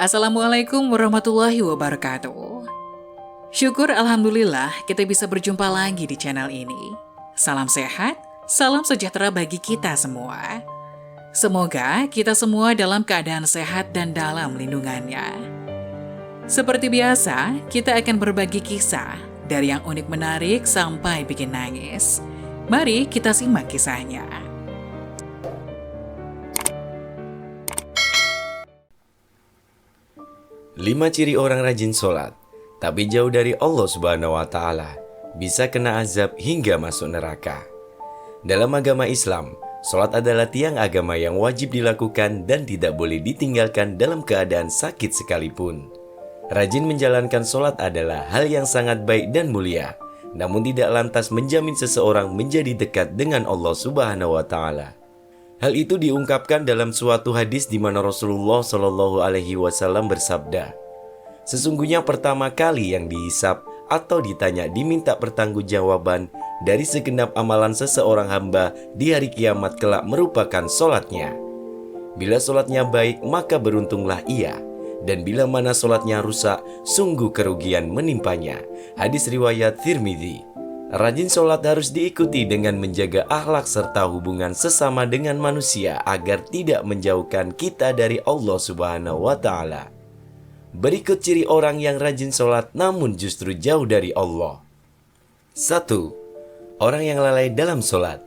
Assalamualaikum warahmatullahi wabarakatuh. Syukur Alhamdulillah kita bisa berjumpa lagi di channel ini. Salam sehat, salam sejahtera bagi kita semua. Semoga kita semua dalam keadaan sehat dan dalam lindungannya. Seperti biasa, kita akan berbagi kisah dari yang unik menarik sampai bikin nangis. Mari kita simak kisahnya. 5 ciri orang rajin sholat, tapi jauh dari Allah Subhanahu wa Ta'ala, bisa kena azab hingga masuk neraka. Dalam agama Islam, sholat adalah tiang agama yang wajib dilakukan dan tidak boleh ditinggalkan dalam keadaan sakit sekalipun. Rajin menjalankan sholat adalah hal yang sangat baik dan mulia, namun tidak lantas menjamin seseorang menjadi dekat dengan Allah Subhanahu wa Ta'ala. Hal itu diungkapkan dalam suatu hadis di mana Rasulullah Shallallahu Alaihi Wasallam bersabda, "Sesungguhnya pertama kali yang dihisap atau ditanya diminta pertanggungjawaban dari segenap amalan seseorang hamba di hari kiamat kelak merupakan sholatnya. Bila sholatnya baik maka beruntunglah ia, dan bila mana sholatnya rusak sungguh kerugian menimpanya." Hadis riwayat Tirmidzi. Rajin sholat harus diikuti dengan menjaga akhlak serta hubungan sesama dengan manusia agar tidak menjauhkan kita dari Allah Subhanahu wa Ta'ala. Berikut ciri orang yang rajin sholat namun justru jauh dari Allah. 1. Orang yang lalai dalam sholat.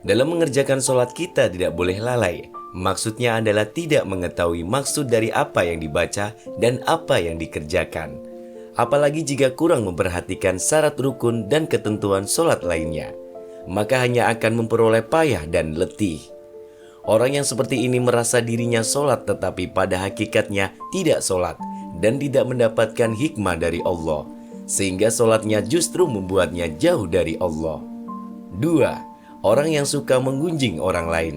Dalam mengerjakan sholat kita tidak boleh lalai. Maksudnya adalah tidak mengetahui maksud dari apa yang dibaca dan apa yang dikerjakan. Apalagi jika kurang memperhatikan syarat rukun dan ketentuan sholat lainnya, maka hanya akan memperoleh payah dan letih. Orang yang seperti ini merasa dirinya sholat tetapi pada hakikatnya tidak sholat dan tidak mendapatkan hikmah dari Allah, sehingga sholatnya justru membuatnya jauh dari Allah. 2. Orang yang suka menggunjing orang lain.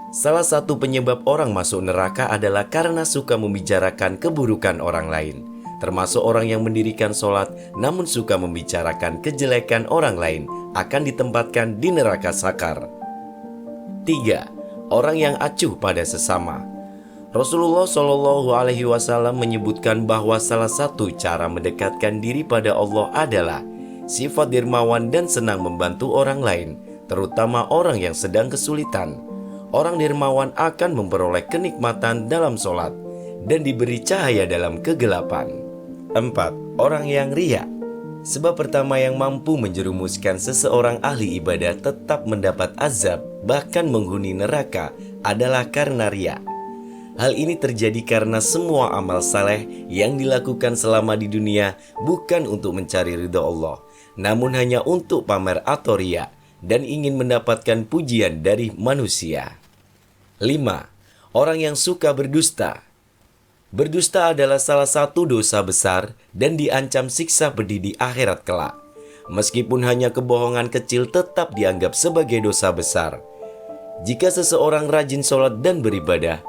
Salah satu penyebab orang masuk neraka adalah karena suka membicarakan keburukan orang lain, termasuk orang yang mendirikan sholat namun suka membicarakan kejelekan orang lain akan ditempatkan di neraka sakar. 3. Orang yang acuh pada sesama. Rasulullah Shallallahu Alaihi Wasallam menyebutkan bahwa salah satu cara mendekatkan diri pada Allah adalah sifat dermawan dan senang membantu orang lain, terutama orang yang sedang kesulitan. Orang dermawan akan memperoleh kenikmatan dalam sholat dan diberi cahaya dalam kegelapan. 4. Orang yang riya. Sebab pertama yang mampu menjerumuskan seseorang ahli ibadah tetap mendapat azab, bahkan menghuni neraka, adalah karena riya. Hal ini terjadi karena semua amal saleh yang dilakukan selama di dunia bukan untuk mencari ridha Allah, namun hanya untuk pamer atau riya dan ingin mendapatkan pujian dari manusia. 5. Orang yang suka berdusta. Berdusta adalah salah satu dosa besar dan diancam siksa pedih di akhirat kelak. Meskipun hanya kebohongan kecil tetap dianggap sebagai dosa besar. Jika seseorang rajin sholat dan beribadah,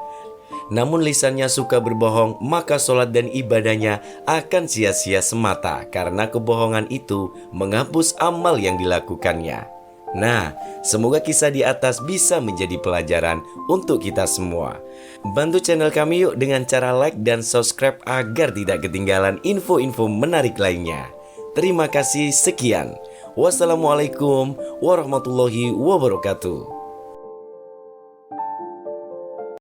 namun lisannya suka berbohong, maka sholat dan ibadahnya akan sia-sia semata karena kebohongan itu menghapus amal yang dilakukannya. Nah, semoga kisah di atas bisa menjadi pelajaran untuk kita semua. Bantu channel kami yuk dengan cara like dan subscribe agar tidak ketinggalan info-info menarik lainnya. Terima kasih, sekian. Wassalamualaikum warahmatullahi wabarakatuh.